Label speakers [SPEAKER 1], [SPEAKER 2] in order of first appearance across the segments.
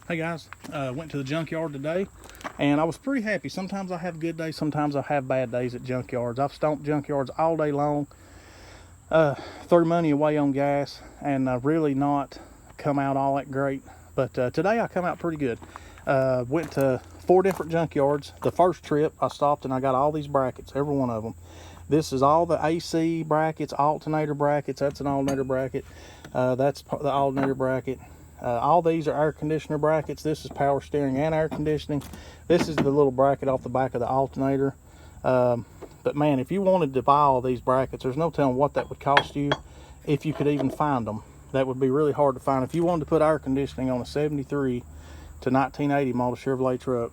[SPEAKER 1] Hey guys, went to the junkyard today and I was pretty happy. Sometimes I have good days, sometimes I have bad days at junkyards. I've stomped junkyards all day long, threw money away on gas, and really not come out all that great. But today I come out pretty good. Went to 4 different junkyards. The first trip I stopped and I got all these brackets, every one of them. This is all the AC brackets, alternator brackets. That's an alternator bracket. That's the alternator bracket. All these are air conditioner brackets. This is power steering and air conditioning. This is the little bracket off the back of the alternator. But man, if you wanted to buy all these brackets, there's no telling what that would cost you if you could even find them. That would be really hard to find. If you wanted to put air conditioning on a 73 to 1980 model Chevrolet truck,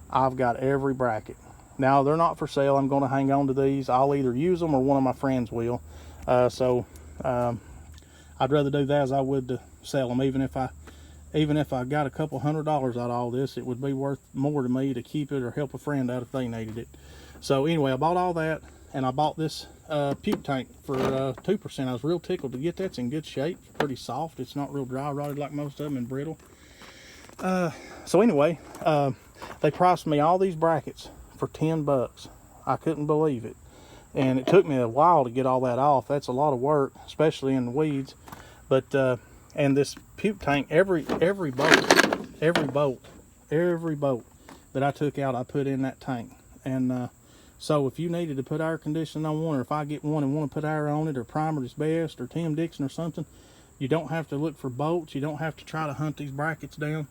[SPEAKER 1] I've got every bracket. Now, they're not for sale. I'm going to hang on to these. I'll either use them or one of my friends will. I'd rather do that as I would to sell them. Even if I got a couple $100 out of all this, it would be worth more to me to keep it or help a friend out if they needed it. So anyway, I bought all that, and I bought this puke tank for 2%. I was real tickled to get that. It's in good shape. It's pretty soft. It's not real dry rotted like most of them and brittle. So anyway, they priced me all these brackets for 10 bucks. I couldn't believe it. And it took me a while to get all that off. That's a lot of work, especially in the weeds. But and this puke tank, every bolt that I took out, I put in that tank. And so if you needed to put air conditioning on one, or if I get one and want to put air on it, or primer is best, or Tim Dixon or something, you don't have to look for bolts. You don't have to try to hunt these brackets down.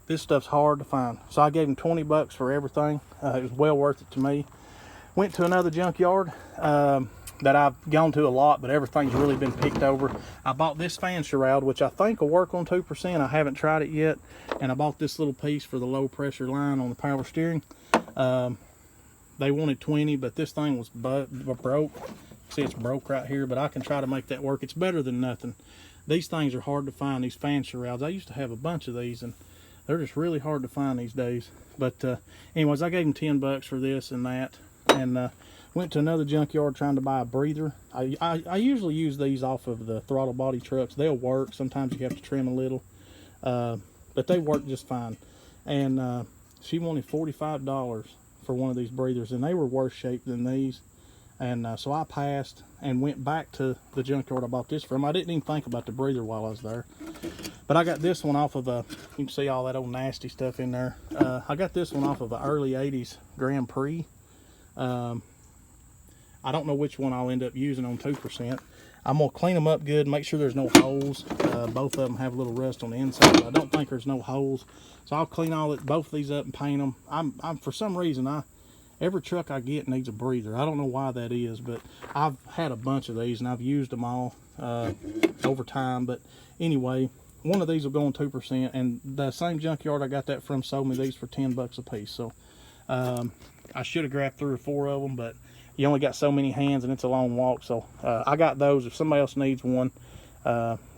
[SPEAKER 1] This stuff's hard to find. So I gave him 20 bucks for everything. It was well worth it to me. Went to another junkyard that I've gone to a lot, but everything's really been picked over. I bought this fan shroud, which I think will work on 2%. I haven't tried it yet. And I bought this little piece for the low pressure line on the power steering. They wanted 20, but this thing was broke. See, it's broke right here, but I can try to make that work. It's better than nothing. These things are hard to find, these fan shrouds. I used to have a bunch of these, and they're just really hard to find these days. But anyways, I gave him 10 bucks for this and that, and went to another junkyard trying to buy a breather. I usually use these off of the throttle body trucks. They'll work. Sometimes you have to trim a little, but they work just fine. And she wanted $45 for one of these breathers, and they were worse shape than these. And so I passed and went back to the junkyard I bought this from. I didn't even think about the breather while I was there. But I got this one off of you can see all that old nasty stuff in there. I got this one off of an early 80s Grand Prix. I don't know which one I'll end up using on 2%. I'm going to clean them up good, make sure there's no holes. Both of them have a little rust on the inside, but I don't think there's no holes. So I'll clean both of these up and paint them. I'm for some reason, every truck I get needs a breather. I don't know why that is, but I've had a bunch of these and I've used them all over time. But anyway, one of these will go on 2%, and the same junkyard I got that from sold me these for 10 bucks a piece. So I should have grabbed 3 or 4 of them, but you only got so many hands and it's a long walk. So I got those. If somebody else needs one,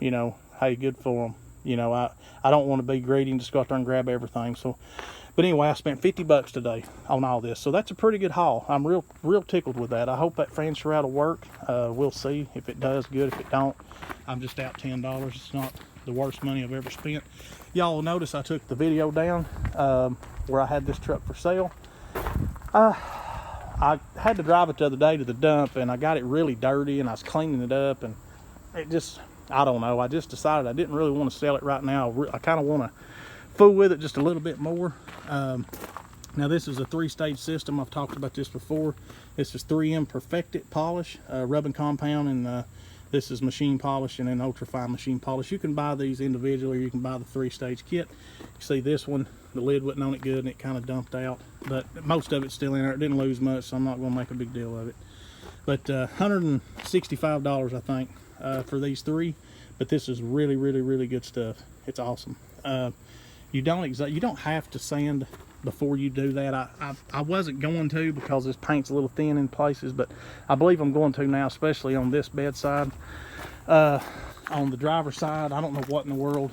[SPEAKER 1] you know, hey, good for them. You know, I don't want to be greedy and just go out there and grab everything. So, but anyway, I spent 50 bucks today on all this. So that's a pretty good haul. I'm real tickled with that. I hope that fan shroud will work. We'll see. If it does, good. If it don't, I'm just out $10. It's not the worst money I've ever spent. Y'all will notice I took the video down where I had this truck for sale. I had to drive it the other day to the dump, and I got it really dirty, and I was cleaning it up, and it just, I don't know, I just decided I didn't really want to sell it right now. I kind of want to fool with it just a little bit more. Now this is a 3-stage system. I've talked about this before. This is 3M Perfected polish, rubbing compound, and this is machine polish and then ultra fine machine polish. You can buy these individually, or you can buy the 3-stage kit. You see this one, the lid wasn't on it good and it kind of dumped out, but most of it's still in there. It didn't lose much, so I'm not going to make a big deal of it. But $165 I think for these 3. But this is really good stuff. It's awesome. You don't have to sand before you do that. I wasn't going to, because this paint's a little thin in places, but I believe I'm going to now, especially on this bedside. On the driver's side, I don't know what in the world.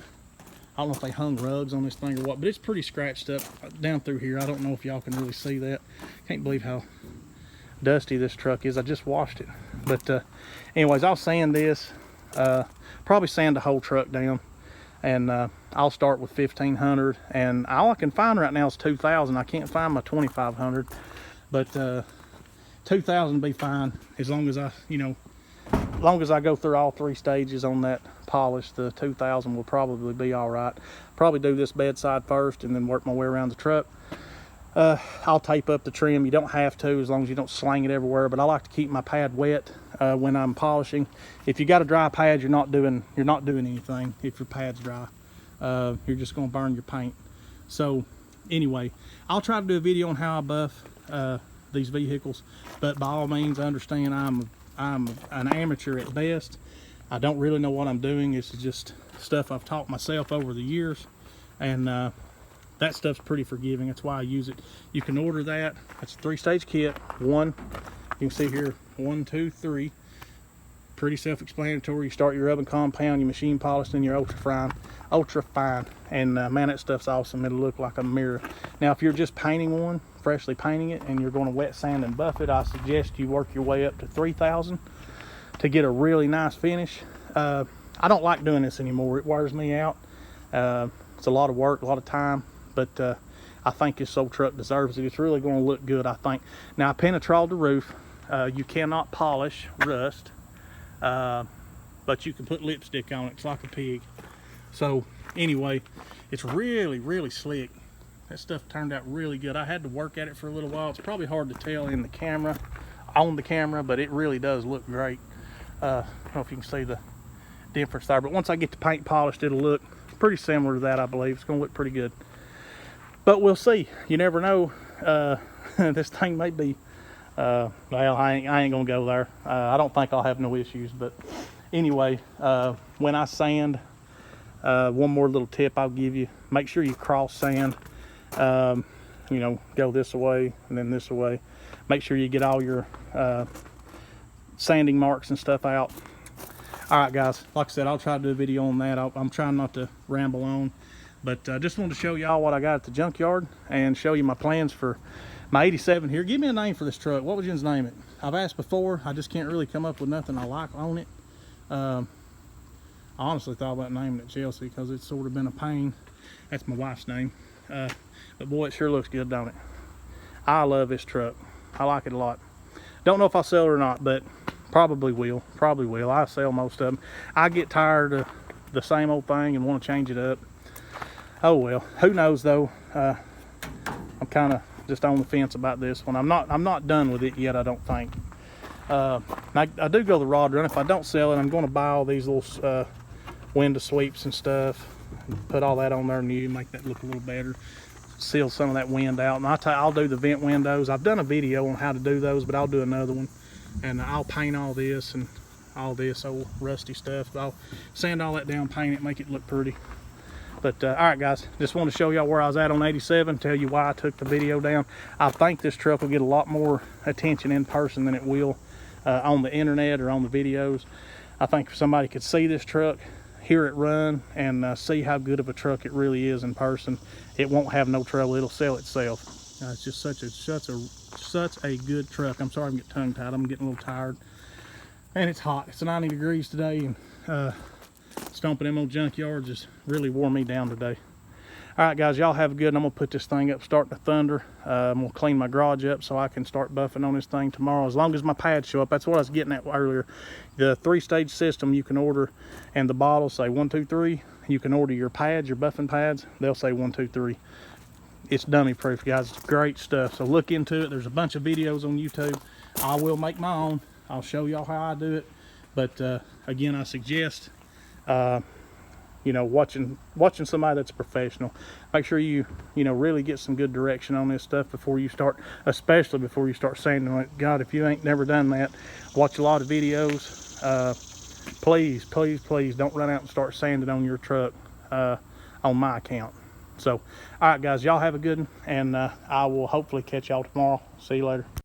[SPEAKER 1] I don't know if they hung rugs on this thing or what, but it's pretty scratched up down through here. I don't know if y'all can really see that. Can't believe how dusty this truck is. I just washed it. But anyways, I'll sand this, probably sand the whole truck down. and I'll start with 1,500, and all I can find right now is 2,000. I can't find my 2,500, but 2,000 be fine as long as I, as long as I go through all 3 stages on that polish. The 2,000 will probably be all right. Probably do this bedside first and then work my way around the truck. I'll tape up the trim. You don't have to, as long as you don't slang it everywhere, but I like to keep my pad wet when I'm polishing. If you got a dry pad, you're not doing anything. If your pad's dry, you're just going to burn your paint. So anyway, I'll try to do a video on how I buff these vehicles, but by all means, I understand I'm an amateur at best. I don't really know what I'm doing. This is just stuff I've taught myself over the years, and that stuff's pretty forgiving. That's why I use it. You can order that. That's a 3-stage kit. You can see here, 1, 2, 3. Pretty self-explanatory. You start your rubbing compound, your machine polish, then your ultra fine. And man, that stuff's awesome. It'll look like a mirror. Now, if you're just painting one, freshly painting it, and you're going to wet sand and buff it, I suggest you work your way up to 3,000 to get a really nice finish. I don't like doing this anymore. It wears me out. It's a lot of work, a lot of time. But I think this old truck deserves it. It's really going to look good, I think. Now, I penetroled the roof. You cannot polish rust, but you can put lipstick on it. It's like a pig. So anyway, it's really, really slick. That stuff turned out really good. I had to work at it for a little while. It's probably hard to tell on the camera, but it really does look great. I don't know if you can see the difference there, but once I get the paint polished, it'll look pretty similar to that, I believe. It's going to look pretty good. But we'll see. You never know. This thing may be, well, I ain't gonna go there. I don't think I'll have no issues. But anyway, when I sand, one more little tip I'll give you: make sure you cross sand. Go this way and then this way. Make sure you get all your sanding marks and stuff out. All right, guys. Like I said, I'll try to do a video on that. I'm trying not to ramble on. But I just wanted to show y'all what I got at the junkyard and show you my plans for my 87 here. Give me a name for this truck. What would you name it? I've asked before. I just can't really come up with nothing I like on it. I honestly thought about naming it Chelsea because it's sort of been a pain. That's my wife's name. But boy, it sure looks good, don't it? I love this truck. I like it a lot. Don't know if I'll sell it or not, but probably will. Probably will. I sell most of them. I get tired of the same old thing and want to change it up. Oh well, who knows though. I'm kind of just on the fence about this one. I'm not done with it yet, I don't think. I do go the rod run. If I don't sell it, I'm going to buy all these little window sweeps and stuff, and put all that on there new, make that look a little better, seal some of that wind out. And I'll do the vent windows. I've done a video on how to do those, but I'll do another one. And I'll paint all this and all this old rusty stuff. I'll sand all that down, paint it, make it look pretty. But all right, guys, just wanted to show y'all where I was at on 87, tell you why I took the video down. I think this truck will get a lot more attention in person than it will on the internet or on the videos. I think if somebody could see this truck, hear it run, and see how good of a truck it really is in person, it won't have no trouble. It'll sell itself. It's just such a good truck. I'm sorry I'm getting tongue-tied. I'm getting a little tired. And it's hot. It's 90 degrees today, and stomping them old junkyards just really wore me down today. All right, guys, y'all have a good. I'm gonna put this thing up, starting to thunder. I'm gonna clean my garage up so I can start buffing on this thing tomorrow, as long as my pads show up. That's what I was getting at earlier. The 3-stage system you can order, and the bottles say 1, 2, 3. You can order your pads, your buffing pads. They'll say 1, 2, 3. It's dummy proof, guys. It's great stuff. So look into it. There's a bunch of videos on YouTube. I will make my own. I'll show y'all how I do it. But again, I suggest watching somebody that's a professional. Make sure you really get some good direction on this stuff before you start, especially before you start sanding it. God, if you ain't never done that, watch a lot of videos. Please don't run out and start sanding on your truck on my account. So all right, guys, y'all have a good one, and I will hopefully catch y'all tomorrow. See you later.